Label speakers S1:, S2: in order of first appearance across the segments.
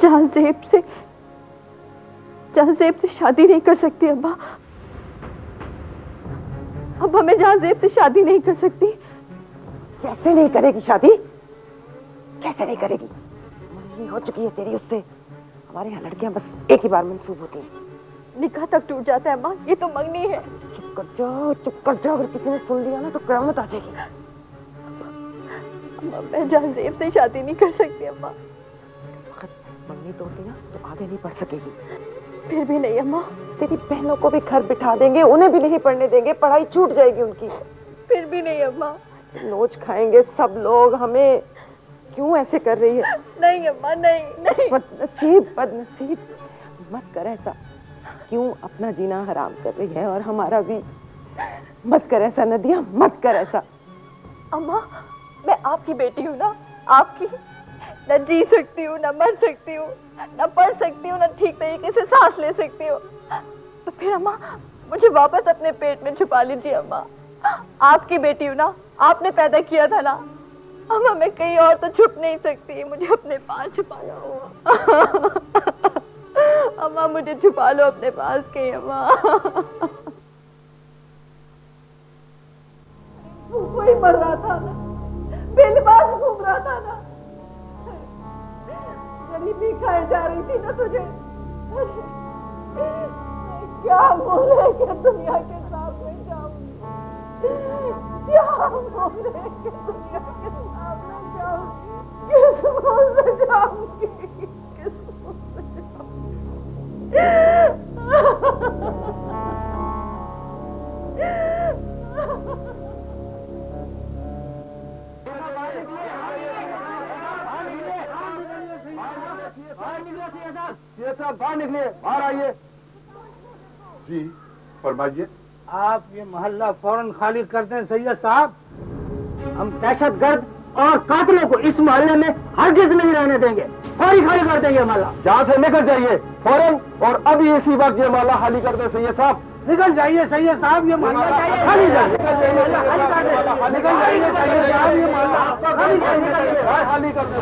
S1: जहाज़ेब से शादी नहीं कर सकती अब्बा। अब्बा मैं जहाज़ेब से शादी नहीं कर सकती।
S2: कैसे नहीं करेगी शादी? कैसे नहीं करेगी? मंगनी हो चुकी है तेरी उससे। हमारे यहाँ लड़कियां बस एक ही बार मंसूब होती हैं।
S1: निकाह तक टूट जाता है अम्मा, ये तो मंगनी है।
S2: चुप कर जाओ, चुप कर जाओ। अगर किसी ने सुन लिया ना तो क़यामत आ जाएगी।
S1: अम्मा मैं जहाज़ेब से शादी नहीं कर सकती अम्मा।
S2: मंगनी तोड़ती ना तो आगे नहीं बढ़ सकेगी।
S1: फिर भी नहीं अम्मा।
S2: तेरी बहनों को भी घर बिठा देंगे, उन्हें भी नहीं पढ़ने देंगे, पढ़ाई छूट जाएगी उनकी।
S1: फिर भी नहीं अम्मा।
S2: नोच खाएंगे सब लोग हमें। क्यों ऐसे कर रही है?
S1: नहीं अम्मा, नहीं नहीं।
S2: बदनसीब, बदनसीब, मत कर ऐसा। क्यों अपना जीना हराम कर रही है और हमारा भी? मत कर ऐसा नदिया, मत कर ऐसा।
S1: अम्मा मैं आपकी बेटी हूँ ना, आपकी। न जी सकती हूँ, न मर सकती हूँ, न पढ़ सकती हूँ, न ठीक तरीके से सांस ले सकती हूँ। तो फिर अम्मा मुझे वापस अपने पेट में छुपा लीजिए अम्मा। आपकी बेटी हूँ ना, आपने पैदा किया था ना। अम्मा मैं कहीं और तो छुप नहीं सकती, मुझे अपने पास छुपा लो। अम्मा मुझे छुपा लो अपने पास कहीं अम्मा। वही मर रहा था ना, बेलिबास घूम रहा था ना, गरीबी खाए जा रही थी ना तुझे। क्या मुंह लेके दुनिया के सामने जाऊंगी? क्या मुंह लेके दुनिया के सामने जाऊंगी? किस मुंह से जाऊंगी? किस मुंह से
S3: बाहर निकलिए, बाहर आइए। जी फरमाइए।
S4: आप ये मोहल्ला फौरन खाली कर दें सैयद साहब। हम दहशतगर्द और कातिलों को इस मोहल्ले में हरगिज नहीं रहने देंगे। फौरी खाली कर देंगे मोहल्ला।
S3: यहाँ से निकल जाइए फौरन, और अभी इसी वक्त ये मोहल्ला खाली कर दें सैयद साहब।
S4: निकल जाइए सैयद साहब, ये मोहल्ला खाली जाइए। निकल जाइए सैयद साहब, ये मोहल्ला
S3: खाली कर दें।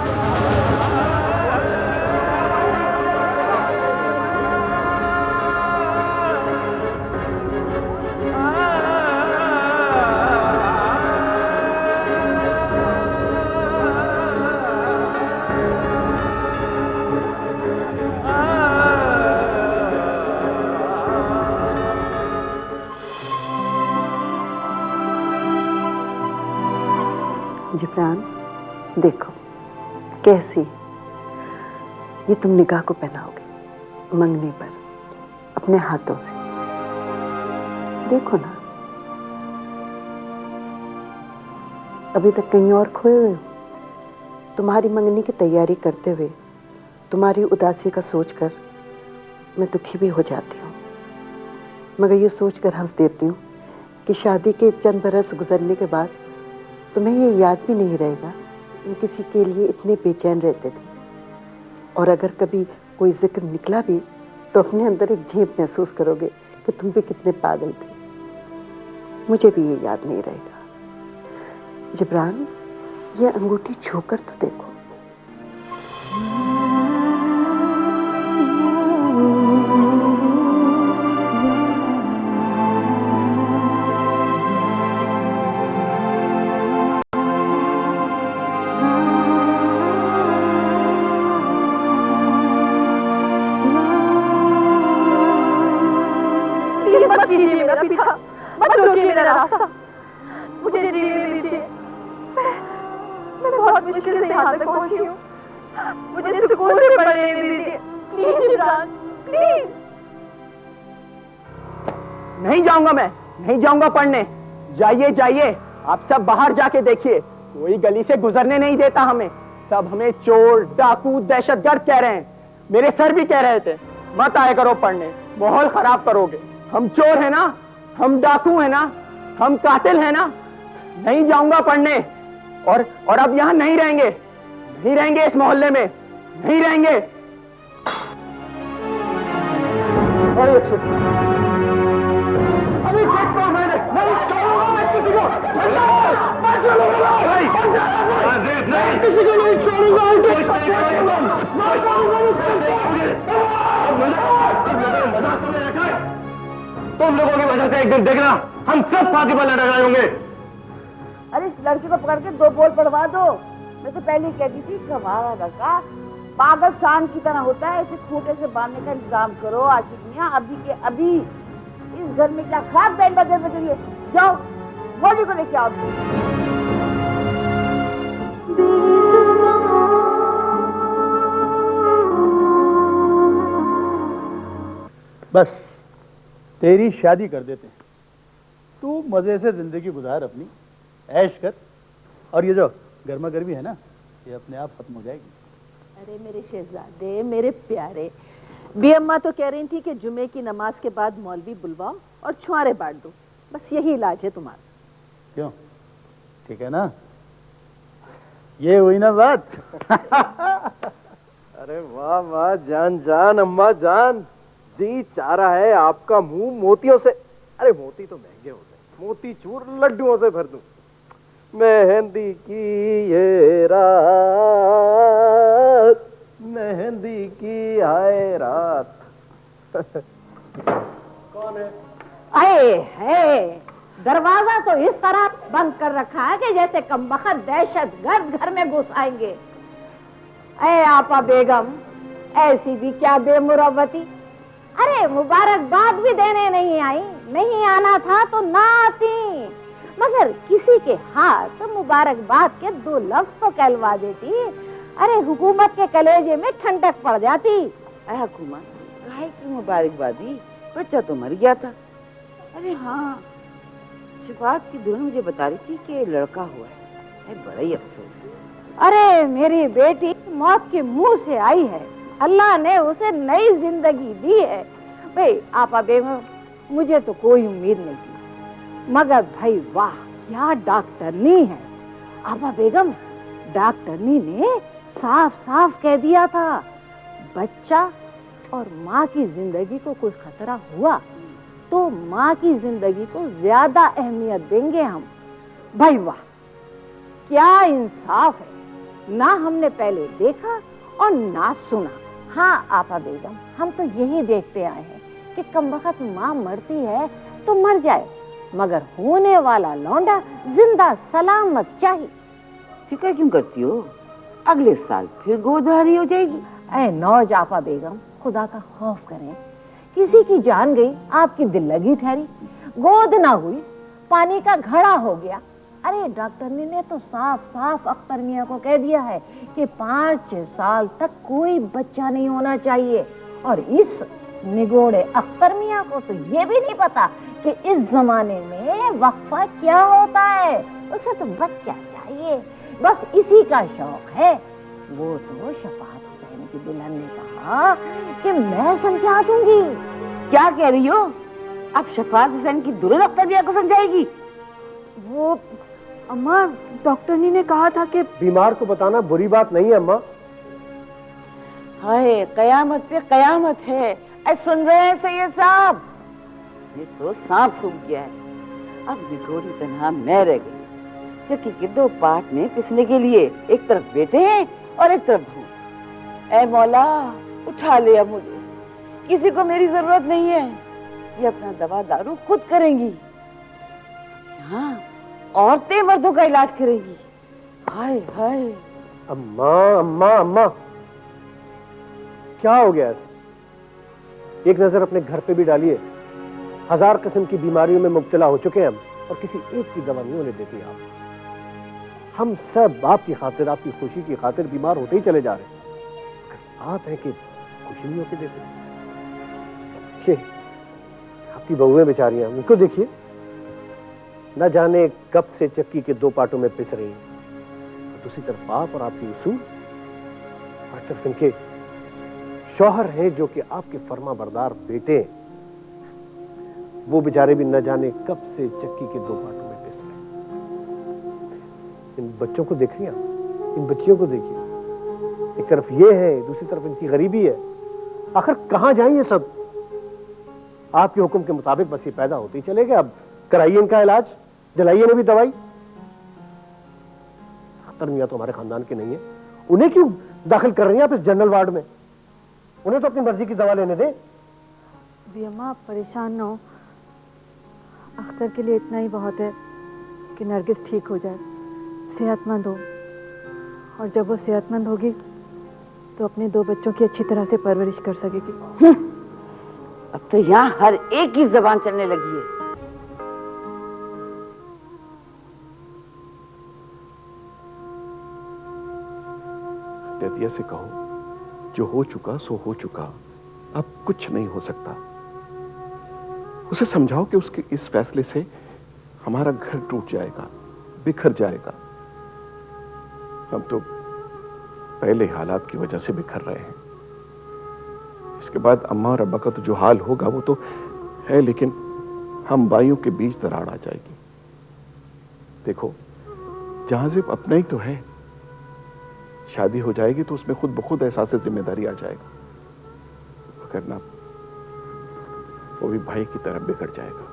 S2: जिब्रान देखो कैसी ये तुम निगाह को पहनाओगे मंगनी पर अपने हाथों से। देखो ना, अभी तक कहीं और खोए हुए हो। तुम्हारी मंगनी की तैयारी करते हुए तुम्हारी उदासी का सोचकर मैं दुखी भी हो जाती हूँ, मगर ये सोचकर हंस देती हूँ कि शादी के चंद बरस गुजरने के बाद तुम्हें ये याद भी नहीं रहेगा तुम किसी के लिए इतने बेचैन रहते थे। और अगर कभी कोई जिक्र निकला भी तो अपने अंदर एक झेप महसूस करोगे कि तुम भी कितने पागल थे। मुझे भी ये याद नहीं रहेगा। जिब्रान ये अंगूठी छूकर तो देखो।
S5: नहीं जाऊंगा पढ़ने। जाइए जाइए, आप सब बाहर जाके देखिए, कोई गली से गुजरने नहीं देता हमें। सब हमें चोर, डाकू, दहशतगर्द कह रहे हैं। मेरे सर भी कह रहे थे मत आया करो पढ़ने, माहौल खराब करोगे। हम चोर है ना, हम डाकू है ना, हम कातिल है ना। नहीं जाऊंगा पढ़ने, और अब यहाँ नहीं रहेंगे इस मोहल्ले में नहीं रहेंगे। अभी देखता हूं मैंने, नहीं छोड़ूंगा मैं किसी को।
S3: किसी को नहीं छोड़ूंगा। तुम लोगों की वजह से एक दिन देखना हम सब फांसी पर लटकाए होंगे।
S6: अरे इस लड़की को पकड़ के 2 बोल पढ़वा दो। मैं तो पहले ही कहती थी कि हमारा लड़का पागल सांड की तरह होता है, इसे खूंटे से बांधने का इंतजाम करो। आशिक मियां अभी के अभी इस घर में क्या खराब बैंड बजे बजेंगे। जाओ बॉडी को लेके आओ।
S7: बस तेरी शादी कर देते हैं, तू मजे से जिंदगी गुजार अपनी, ऐश कर। और ये जो गर्मा गर्मी है ना, ये अपने आप खत्म हो जाएगी।
S2: अरे मेरे शहजादे, मेरे प्यारे, बी अम्मा तो कह रही थी कि जुमे की नमाज के बाद मौलवी बुलवाओ और छुआरे बांट दो, बस यही इलाज है तुम्हारा।
S7: क्यों, ठीक है ना? ये हुई ना बात।
S3: अरे वाह वाह, जान जान अम्मा जान, जी चाह रहा है आपका मुंह मोतियों से, अरे मोती तो महंगे होते हैं, मोती चूर लड्डुओं से भर दूं। मेहंदी की ये रात, मेहंदी की आए रात। कौन है?
S6: आए है, दरवाजा तो इस तरह बंद कर रखा है कि जैसे कमबख्त दहशतगर्द घर में घुस आएंगे। ऐ आपा बेगम, ऐसी भी क्या बेमुरवती। अरे मुबारकबाद भी देने नहीं आई, नहीं आना था तो ना आती, मगर किसी के हाथ मुबारकबाद के 2 लफ्ज तो कहलवा देती। अरे हुकूमत के कलेजे में ठंडक पड़ जाती।
S8: हुकूमत काहे की मुबारकबादी, बच्चा तो मर गया था। अरे हाँ, शफात की दुल्हन मुझे बता रही थी कि लड़का हुआ है, बड़ा ही अफसोस।
S6: अरे मेरी बेटी मौत के मुंह से आई है, अल्लाह ने उसे नई जिंदगी दी है। भाई आपा बेगम, मुझे तो कोई उम्मीद नहीं थी, मगर भाई वाह क्या डॉक्टरनी है। आपा बेगम, डॉक्टरनी ने साफ साफ कह दिया था, बच्चा और माँ की जिंदगी को कोई खतरा हुआ तो माँ की जिंदगी को ज्यादा अहमियत देंगे हम। भाई वाह क्या इंसाफ है, ना हमने पहले देखा और ना सुना। हाँ आपा बेगम, हम तो यही देखते आए हैं कि कमबख्त माँ मरती है तो मर जाए, मगर होने वाला लौंडा जिंदा सलामत चाहिए।
S8: फिक्र क्यों करती हो, अगले साल फिर गोदहारी हो जाएगी।
S6: ऐ नौज आपा बेगम, खुदा का खौफ करें, किसी की जान गई आपकी दिल लगी ठहरी, गोद ना हुई पानी का घड़ा हो गया। अरे डॉक्टरनी ने तो साफ साफ अख्तर मियां को कह दिया है कि 5 साल तक कोई बच्चा नहीं होना चाहिए। और इस निगोड़े अख्तर मियां को तो ये भी नहीं पता कि इस जमाने में वक्फा क्या होता है। उसे तो बच्चा चाहिए, बस इसी का शौक है। वो तो शफात हुसैन की दुल्हन ने कहा कि मैं समझा दूंगी।
S8: क्या कह रही हो? अब शफात हुसैन की दुल्हन अख्तर मियां को समझाएगी?
S1: वो अम्मा, डॉक्टरनी ने कहा था कि
S3: बीमार को बताना बुरी बात नहीं है अम्मा।
S8: हाय, कयामत पे कयामत है। ऐ सुन रहे हैं सैयद साहब, ये तो सांप सूख गया है। अब निगोड़ी तन्हा मैं रह गई, चक्की के 2 पार्ट में पिसने के लिए, एक तरफ बेटे हैं और एक तरफ भूत। ऐ मौला, उठा लिया मुझे, किसी को मेरी जरूरत नहीं है, ये अपना दवा दारू खुद करेंगी। हाँ, औरतें मर्दों का इलाज करेगी। हाय हाय।
S3: अम्मा अम्मा अम्मा, क्या हो गया ऐसा? एक नजर अपने घर पे भी डालिए, 1000 किस्म की बीमारियों में मुब्तला हो चुके हैं हम, और किसी एक की दवा नहीं होने देती आप। हम सब आपकी खातिर, आपकी खुशी की खातिर बीमार होते ही चले जा रहे हैं। आप हैं कि खुशी नहीं होती देते। आपकी बहुएं बेचारियां, उनको देखिए, न जाने कब से चक्की के 2 पार्टों में पिस रही हैं। दूसरी तरफ आप और आपकी उसूल, और तरफ इनके शौहर हैं जो कि आपके फर्मा बरदार बेटे हैं, वो बेचारे भी न जाने कब से चक्की के 2 पार्टों में पिस रहे। इन बच्चों को देखिए, इन बच्चियों को देखिए, एक तरफ ये है, दूसरी तरफ इनकी गरीबी है। आखिर कहां जाएं ये सब? आपके हुक्म के मुताबिक बस ये पैदा होते ही चले गए। अब कराइए इनका इलाज, जलाइए ने भी दवाई। 77 मियाँ तो हमारे खानदान के नहीं है, उन्हें क्यों दाखिल कर रही हैं आप इस जनरल वार्ड में? उन्हें तो अपनी मर्जी की दवा लेने दें।
S1: भी अम्मा आप परेशान ना हो, अख्तर के लिए इतना ही बहुत है कि नरगिस ठीक हो जाए, सेहतमंद हो, और जब वो सेहतमंद होगी तो अपने 2 बच्चों की अच्छी तरह से परवरिश कर सकेगी।
S8: अब तो यहाँ हर एक की जबान चलने लगी है।
S9: ददिया से कहो, जो हो चुका सो हो चुका, अब कुछ नहीं हो सकता। उसे समझाओ कि उसके इस फैसले से हमारा घर टूट जाएगा, बिखर जाएगा। हम तो पहले हालात की वजह से बिखर रहे हैं। इसके बाद अम्मा और अब्बा का तो जो हाल होगा वो तो है, लेकिन हम भाइयों के बीच दरार आ जाएगी। देखो, जहाजिब अपना ही तो है, शादी हो जाएगी तो उसमें खुद ब खुद एहसास जिम्मेदारी आ जाएगा, अगर ना वो भी भाई की तरफ बिगड़ जाएगा।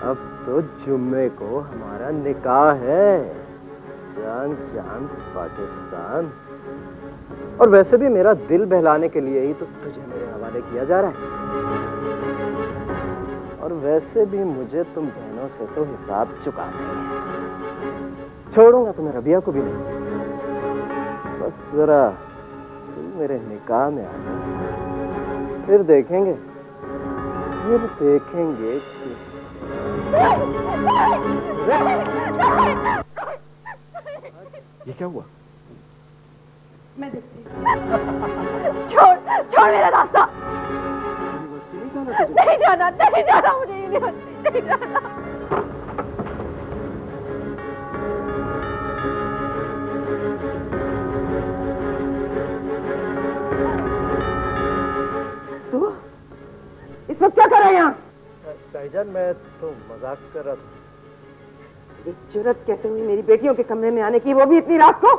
S3: अब तो जुम्मे को हमारा निकाह है, जान जान पाकिस्तान। और वैसे भी मेरा दिल बहलाने के लिए ही तो तुझे मेरे हवाले किया जा रहा है। और वैसे भी मुझे तुम बहनों से तो हिसाब चुकाना है। छोड़ूंगा तुम्हें रबिया को भी नहीं। बस जरा तू मेरे निकाह में आ जा, फिर देखेंगे कि
S9: ये क्या हुआ?
S1: मैं देखती छोड़ मेरा रास्ता। नहीं जाना मुझे यूनिवर्सिटी नहीं जाना।
S2: तू इस वक्त क्या कर रहा है यहाँ?
S3: भाईजान, मैं तो मजाक कर रहा था।
S2: जुर्रत कैसे हुई मेरी बेटियों के कमरे में आने की, वो भी इतनी रात को?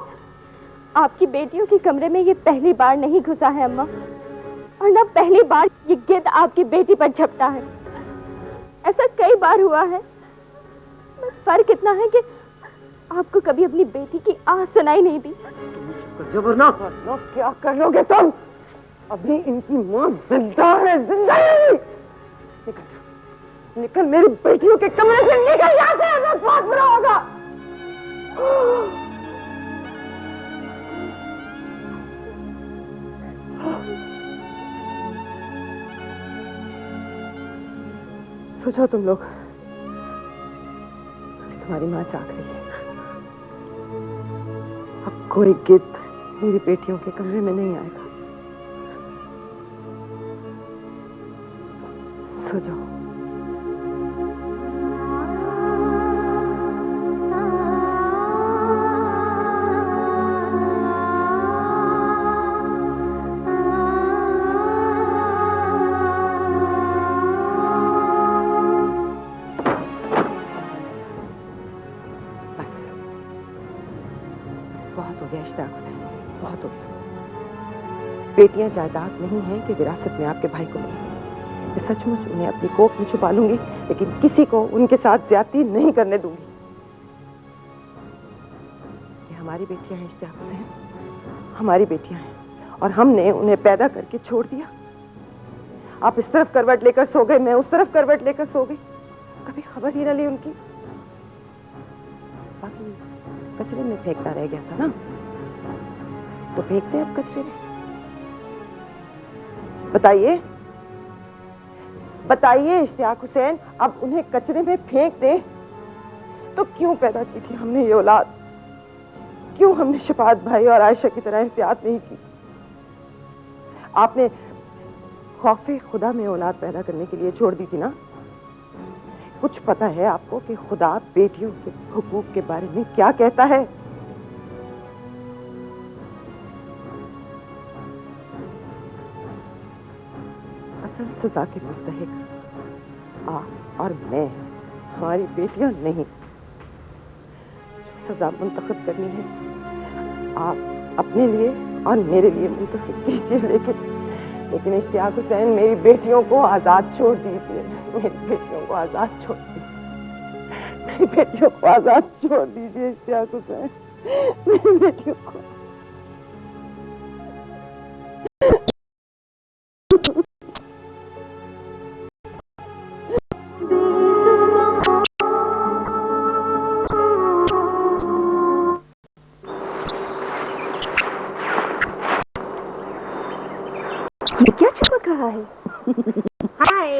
S1: आपकी बेटियों के कमरे में ये पहली बार नहीं घुसा है अम्मा, और ना पहली बार ये गिद्ध आपकी बेटी पर झपटा है। ऐसा कई बार हुआ है। बस फर्क इतना है कि आपको कभी अपनी बेटी की आह सुनाई नहीं दी।
S2: जबर ना करना, क्या कर लोगे तुम? अभी इनकी मौत जिंदा है, जिंदा नहीं। निकल मेरी बेटियों के कमरे से, निकल यहाँ से, अगर बहुत बुरा होगा। सोचो तुम लोग, तुम्हारी माँ जाग रही है। अब कोई गिद्ध मेरी बेटियों के कमरे में नहीं आएगा। सो जाओ। बेटियां जायदाद नहीं है कि विरासत में आपके भाई को मिले। मैं सचमुच उन्हें अपनी कोख में छुपा लूंगी, लेकिन किसी को उनके साथ ज्यादती नहीं करने दूंगी। ये हमारी बेटियां हैं इश्तियाक हुसैन, हमारी बेटियां हैं, और हमने उन्हें पैदा करके छोड़ दिया। आप इस तरफ करवट लेकर सो गए, मैं उस तरफ करवट लेकर सो गई, कभी खबर ही न ली उनकी। बाकी कचरे में फेंकता रह गया था ना, तो फेंकते अब कचरे में। बताइए बताइए इश्तियाक हुसैन, अब उन्हें कचरे में फेंक दे तो क्यों पैदा की थी हमने ये औलाद? क्यों हमने शफात भाई और आयशा की तरह एहतियात नहीं की? आपने खौफे खुदा में औलाद पैदा करने के लिए छोड़ दी थी ना? कुछ पता है आपको कि खुदा बेटियों के हुकूक के बारे में क्या कहता है? असल सजा के मुस्तहिक आप और मैं, हमारी बेटियां नहीं।
S10: सजा मुंतखब करनी है आप अपने लिए और मेरे लिए मुंतखब कीजिए, लेकिन इश्तियाक हुसैन मेरी बेटियों को आजाद छोड़ दीजिए, मेरी बेटियों को आजाद छोड़ दीजिए, मेरी बेटियों को आजाद छोड़ दीजिए इश्तियाक हुसैन, मेरी बेटियों को।
S1: ये क्या चिपक रहा है? हाय।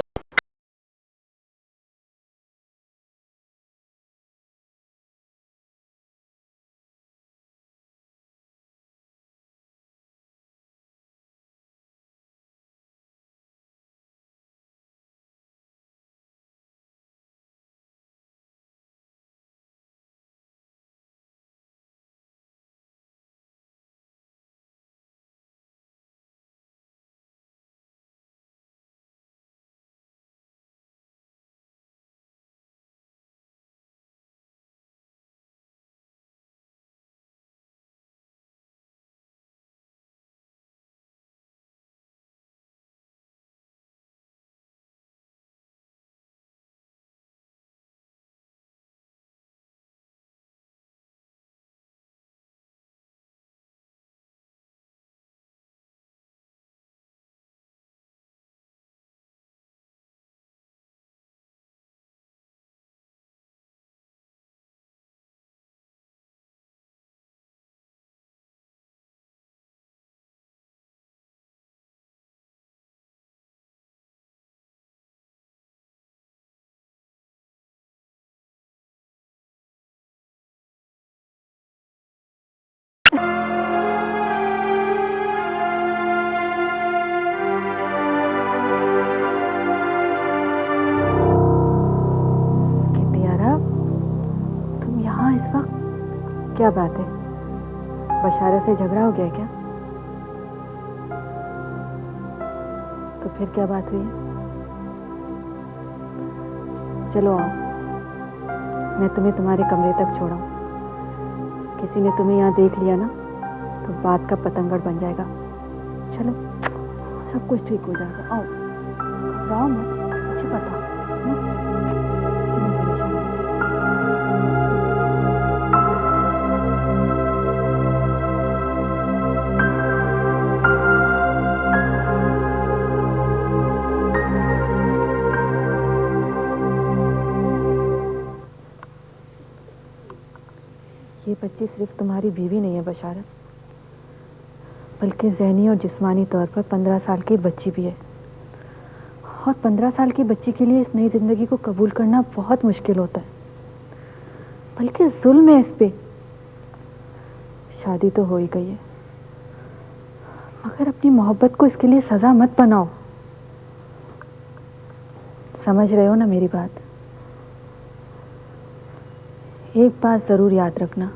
S1: क्या बात है, बशारा से झगड़ा हो गया क्या? तो फिर क्या बात हुई है? चलो आओ, मैं तुम्हें तुम्हारे कमरे तक छोड़ाऊं। किसी ने तुम्हें यहाँ देख लिया ना तो बात का पतंगड़ बन जाएगा। चलो, सब कुछ ठीक हो जाएगा। आओ, घबराओ मत, अच्छी बात है। ये बच्ची सिर्फ तुम्हारी बीवी नहीं है बशारत, बल्कि ज़हनी और जिस्मानी तौर पर 15 साल की बच्ची भी है। और 15 साल की बच्ची के लिए इस नई जिंदगी को कबूल करना बहुत मुश्किल होता है, बल्कि जुल्म है इस पे। शादी तो हो ही गई है, मगर अपनी मोहब्बत को इसके लिए सजा मत बनाओ। समझ रहे हो ना मेरी बात? एक बात जरूर याद रखना,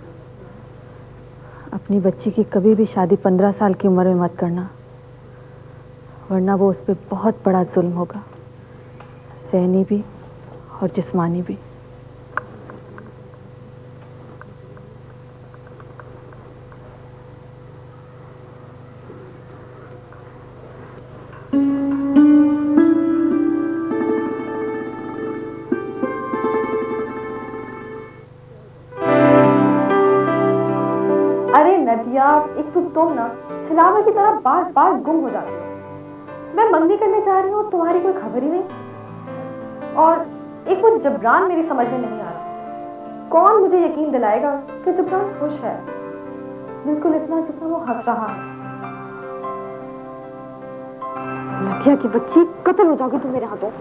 S1: अपनी बच्ची की कभी भी शादी 15 साल की उम्र में मत करना, वरना वो उस पर बहुत बड़ा जुल्म होगा, ज़हनी भी और जिस्मानी भी। एक तो तुम ना सिलावर की तरह बार बार गुम हो जाती हो। मैं मंगनी करने जा रही हूँ, तुम्हारी कोई खबर ही नहीं। और एक वो जबरान मेरी समझ में नहीं आ रहा। कौन मुझे यकीन दिलाएगा कि जबरान खुश है, बिल्कुल इतना जितना वो हंस रहा है। लखिया की बच्ची, कत्ल हो जाओगी तुम मेरे हाथों।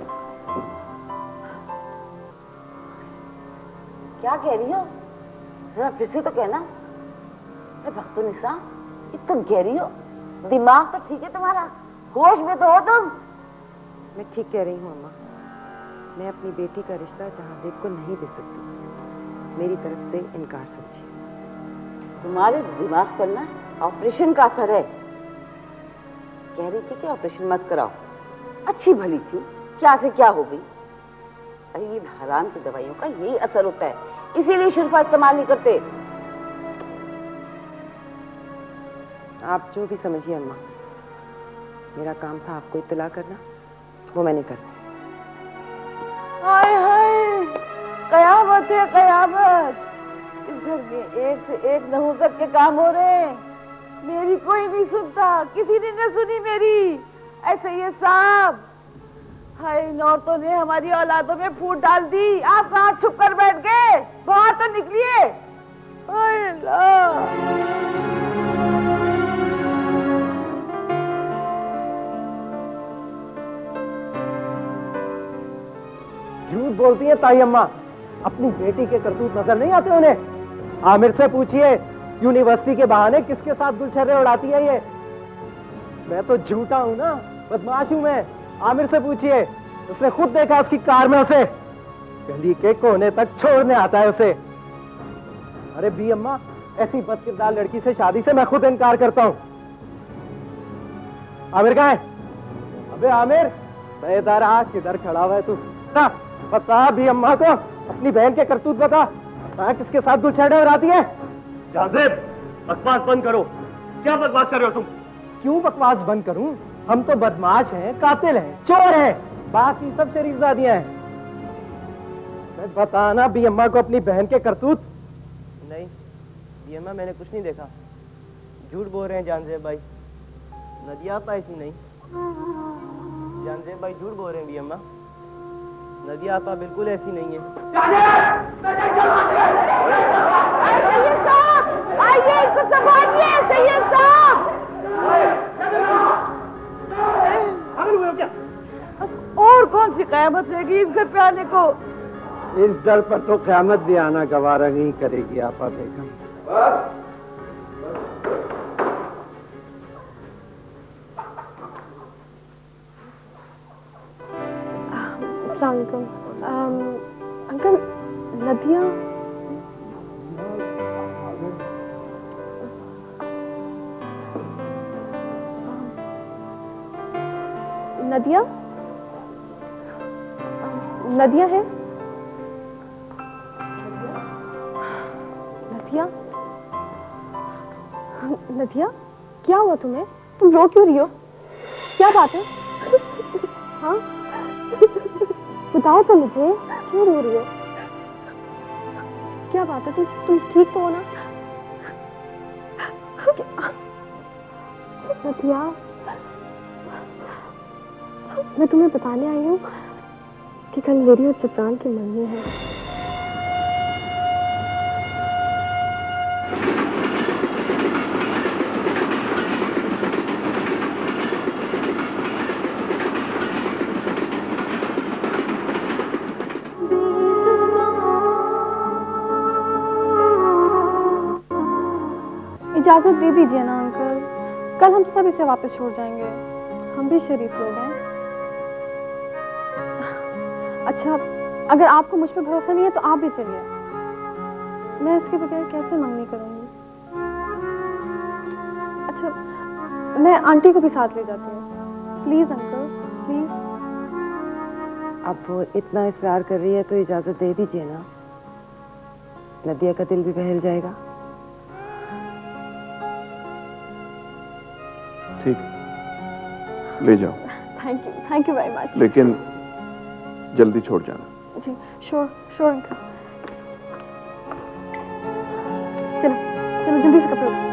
S8: क्या कह रही हो? जरा फिर से तो कहना। बख्तुनिसा, तुम कह रही हो? दिमाग तो ठीक है तुम्हारा, होश में तो हो तुम।
S10: मैं ठीक कह रही हूँ अम्मा। मैं अपनी बेटी का रिश्ता जहांगीर को नहीं दे सकती, मेरी तरफ से इनकार समझिए।
S8: तुम्हारे दिमाग पर ना ऑपरेशन का असर है। कह रही थी कि ऑपरेशन मत कराओ, अच्छी भली थी, क्या से क्या हो गई। अरे ये हराम की दवाइयों का यही असर होता है, इसीलिए शिरफा इस्तेमाल नहीं करते।
S10: आप जो भी समझिए अम्मा, मेरा काम था आपको इत्तला करना, वो मैंने कर दिया।
S8: हाय हाय, कयामत है कयामत। इस घर में एक से एक नहुसत के काम हो रहे हैं, मेरी कोई नहीं सुनता, किसी ने न सुनी मेरी। ऐसे ये साहब, हाय इन औरतों ने हमारी औलादों में फूट डाल दी। आप कहाँ छुप कर बैठ गए, बाहर तो निकलिए। हाय अल्लाह।
S4: झूठ बोलती है ताई अम्मा, अपनी बेटी के करतूत नजर नहीं आते उन्हें? आमिर से पूछिए, यूनिवर्सिटी के बहाने किसके साथ गुलछर्रे उड़ाती है ये। मैं तो झूठा हूं ना, बदमाश हूं मैं। आमिर से पूछिए, उसने खुद देखा उसकी कार में उसे गली के कोने तक छोड़ने आता है उसे। अरे बी अम्मा, ऐसी बदकिरदार लड़की से शादी से मैं खुद इनकार करता हूं। आमिर कहाँ है? अबे आमिर, इधर आ, किधर खड़ा हुआ है तू? ना बता भी अम्मा को, अपनी बहन के करतूत बता, किसके साथ गुलछर्रे उड़ाती है?
S3: जाज़िब, बकवास बंद करो। क्या बकवास कर रहे हो तुम?
S4: क्यों बकवास बंद करूं? हम तो बदमाश हैं, कातिल हैं, चोर हैं, बाकी सब शरीफजादियां हैं। मैं बताना बी अम्मा को अपनी बहन के करतूत।
S10: नहीं बी अम्मा, मैंने कुछ नहीं देखा, झूठ बोल रहे हैं जानजेब भाई। नदिया आपा ऐसी नहीं, जानजेब भाई झूठ बोल रहे हैं बी अम्मा। नदिया आपा बिल्कुल ऐसी नहीं है।
S8: सैयद साहब आइए, इसको संभालिए। सैयद साहब, और कौन सी कयामत रहेगी इस घर पे आने को?
S4: इस डर पर तो क़यामत भी आना गवारा नहीं करेगी आपा बेगम।
S1: अंकल, नदिया नदिया नदिया है? नदिया, नदिया, क्या हुआ तुम्हें? तुम रो क्यों रही हो? क्या बात है? हाँ बताओ तो मुझे, क्यों रो रही हो? क्या बात है? तुम ठीक तो हो ना? नदिया, मैं तुम्हें बताने आई हूँ कि कल मेरी और चित्रान की मंगनी है। इजाजत दे दीजिए ना अंकल, कल हम सब इसे वापस छोड़ जाएंगे। हम भी शरीफ लोग हैं। अच्छा, अगर आपको मुझ पर भरोसा नहीं है तो आप भी चलिए। मैं इसके बगैर कैसे मंगनी करूंगी? अच्छा, मैं आंटी को भी साथ ले जाती हूँ। Please uncle, please.
S10: अब वो इतना इसरार कर रही है तो इजाजत दे दीजिए ना, नदिया का दिल भी बहल जाएगा।
S9: ठीक, ले जाओ।
S1: Thank you very much.
S9: लेकिन जल्दी छोड़ जाना।
S1: जी, श्योर श्योर अंकल। चलो चलो जल्दी से कपड़े उतारो।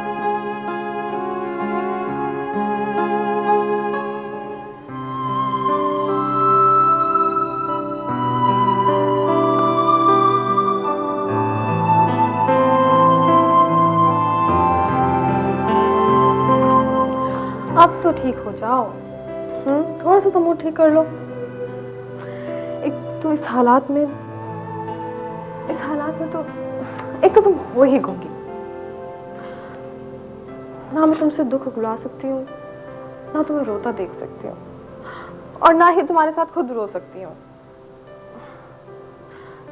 S1: अब तो ठीक हो जाओ। थोड़ा सा तो मूड ठीक कर लो। एक तो इस हालात में तो एक तो तुम हो ही गूंगी। ना मैं तुमसे दुख भुला सकती हूँ, ना तुम्हें रोता देख सकती हूँ, और ना ही तुम्हारे साथ खुद रो सकती हूँ।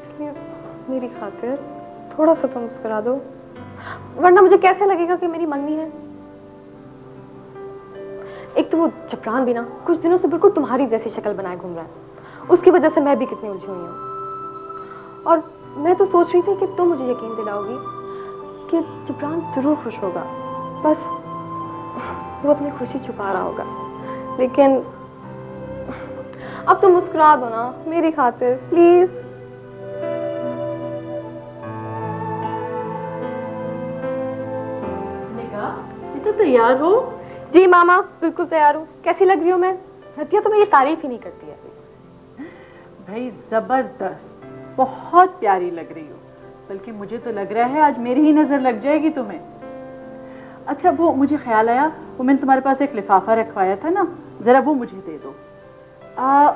S1: इसलिए मेरी खातिर थोड़ा सा तो मुस्कुरा दो, वरना मुझे कैसे लगेगा कि मेरी मंगनी है। एक तो वो चपरान भी ना कुछ दिनों से बिल्कुल तुम्हारी जैसी शक्ल बनाए घूम रहा है, उसकी वजह से मैं भी कितनी उलझी हुई हूँ। और मैं तो सोच रही थी कि तुम मुझे यकीन दिलाओगी कि जबरान जरूर खुश होगा, बस वो अपनी खुशी छुपा रहा होगा। लेकिन अब तो मुस्कुरा दो ना मेरी खातिर, प्लीज।
S11: तो तैयार हो?
S1: जी मामा, बिल्कुल तैयार हूँ। कैसी लग रही हूँ मैं? नदिया तो मेरी तारीफ ही नहीं करती है।
S11: भाई जबरदस्त, बहुत प्यारी लग रही हो। बल्कि मुझे तो लग रहा है आज मेरी ही नजर लग जाएगी तुम्हें। अच्छा, वो मुझे ख्याल आया, वो मैंने तुम्हारे पास एक लिफाफा रखवाया था ना, जरा वो मुझे दे दो।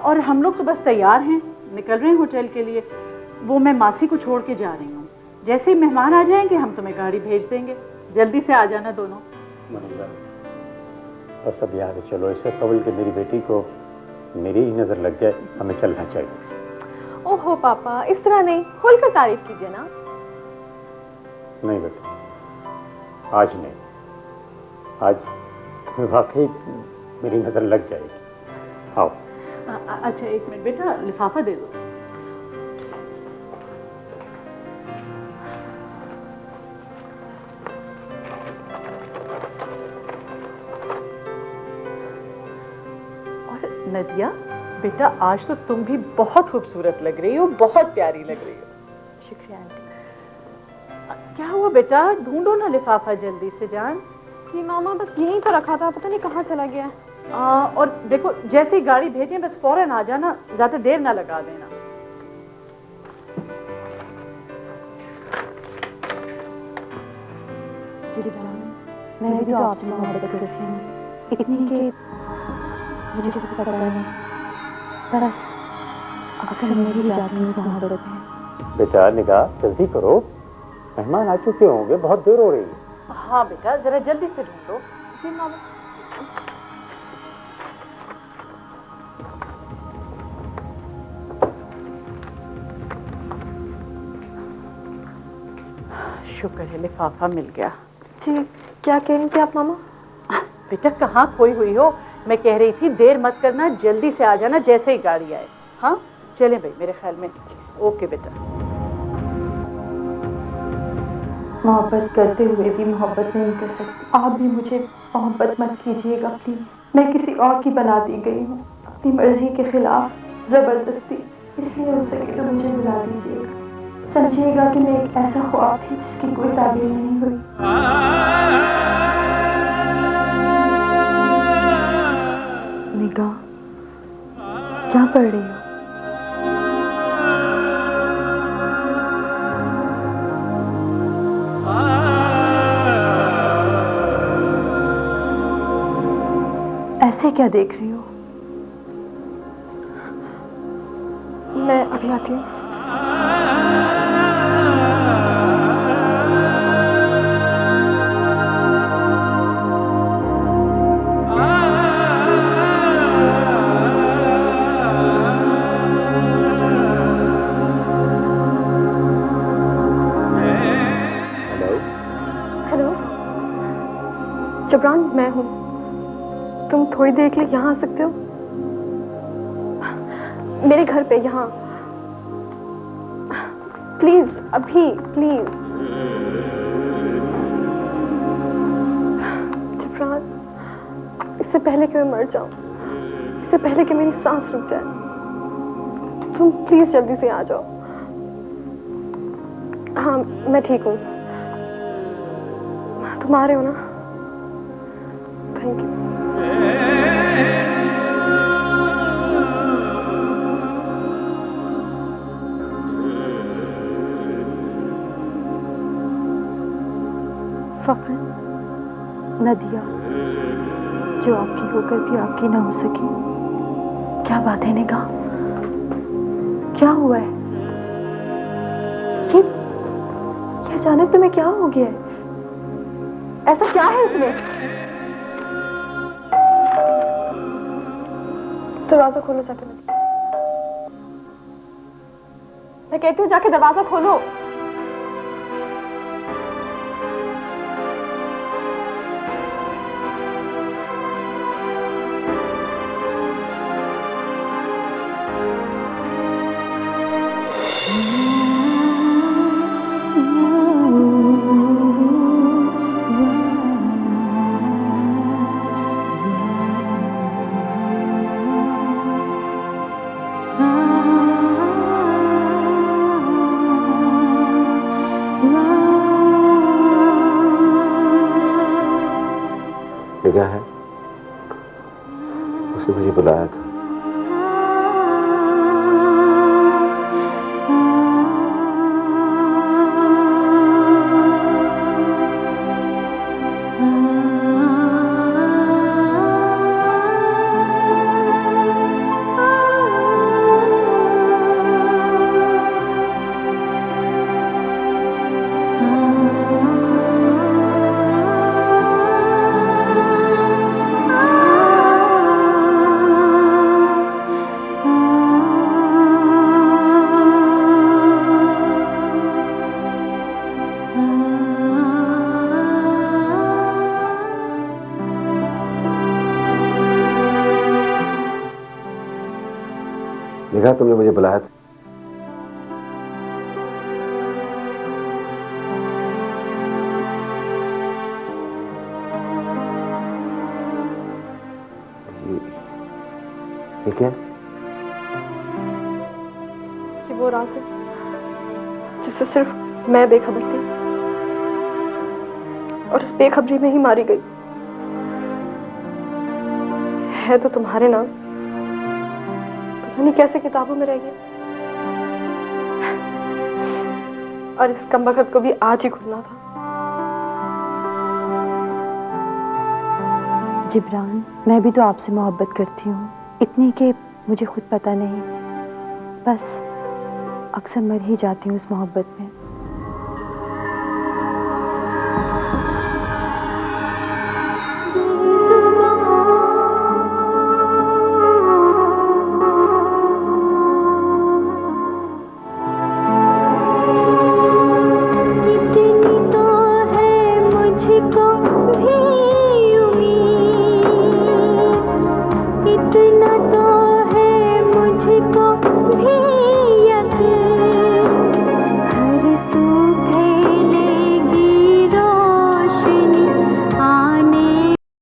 S11: और हम लोग तो बस तैयार हैं, निकल रहे हैं होटल के लिए। वो मैं मासी को छोड़ के जा रही हूँ। जैसे ही मेहमान आ जाएंगे हम तुम्हें गाड़ी भेज देंगे। जल्दी से आ जाना दोनों।
S12: बस अब यहाँ से चलो, इससे कबल कि मेरी बेटी को मेरी ही नजर लग जाए, हमें चलना चाहिए।
S1: ओहो पापा, इस तरह नहीं, खुलकर तारीफ कीजिए ना।
S12: नहीं बेटा, आज नहीं, आज तुम्हें वाकई मेरी नजर लग जाएगी। आओ।
S11: अच्छा एक मिनट बेटा, लिफाफा दे दो। नदिया बेटा, आज तो तुम भी बहुत खूबसूरत लग रही हो, बहुत प्यारी लग रही हो।
S1: शुक्रिया आंटी।
S11: क्या हुआ बेटा, ढूंढो ना लिफाफा जल्दी से जान।
S1: जी मामा, बस यहीं तो रखा था, पता नहीं कहाँ चला गया।
S11: और देखो, जैसे ही गाड़ी भेजें बस फौरन आ जाना, ज्यादा देर ना लगा देना।
S1: मैंने भी तो आपसे मोहब्बत करी थी, इतनी कि मुझे कुछ पता नहीं, बस अक्सर मेरी जाती उस मोहब्बत में।
S12: बेटा निगाह जल्दी करो, मेहमान आ चुके होंगे, बहुत देर हो रही है।
S11: हाँ बेटा, जरा जल्दी से ढूंढो।
S1: जी मामा।
S11: शुक्र है लिफाफा मिल गया।
S1: जी क्या कह रही थी आप मामा?
S11: बेटा कहाँ खोई हुई हो? मैं कह रही थी देर मत करना, जल्दी से आ जाना जैसे ही गाड़ी आए। हाँ चलें भाई, मेरे ख्याल में। ओके बेटा।
S13: मोहब्बत करते हुए भी मोहब्बत नहीं कर सकती। आप भी मुझे मोहब्बत मत कीजिएगा प्लीज। मैं किसी और की बना दी गई हूँ, अपनी मर्जी के खिलाफ, जबरदस्ती। इसलिए हो सके तो मुझे बुला दीजिएगा। समझिएगा कि मैं एक ऐसा ख्वाब थी जिसकी कोई ताबीर नहीं हुई। निगाह, क्या पढ़ रही हो? ऐसे क्या देख रही हो?
S1: मैं अभी आती हूँ। हेलो जबरान, मैं हूँ। तुम थोड़ी देर के लिए यहाँ आ सकते हो? मेरे घर पे यहाँ प्लीज, अभी प्लीज। जबरान, इससे पहले कि मैं मर जाऊं, इससे पहले कि मेरी सांस रुक जाए, तुम प्लीज जल्दी से आ जाओ। हाँ मैं ठीक हूँ, तुम आ रहे हो ना? Thank you.
S13: फखर, नदिया जो आपकी होकर भी आपकी ना हो सकी, क्या बात है निगाह? क्या हुआ है? ये अचानक तुम्हें क्या हो गया है? ऐसा क्या है इसमें?
S1: दरवाजा खोलो जाके। मैं कहती हूँ जाके दरवाजा खोलो।
S12: उसने मुझे बुलाया था। देखा, तुमने मुझे बुलाया था। ये क्या?
S13: कि वो रात है जिससे सिर्फ मैं बेखबर थी और उस बेखबरी में ही मारी गई है। तो तुम्हारे नाम पता नहीं कैसे किताबों में रह गया, और इस कमबख्त को भी आज ही खुलना था।
S14: जिब्रान, मैं भी तो आपसे मोहब्बत करती हूँ, इतनी कि मुझे खुद पता नहीं, बस अक्सर मर ही जाती हूँ इस मोहब्बत में।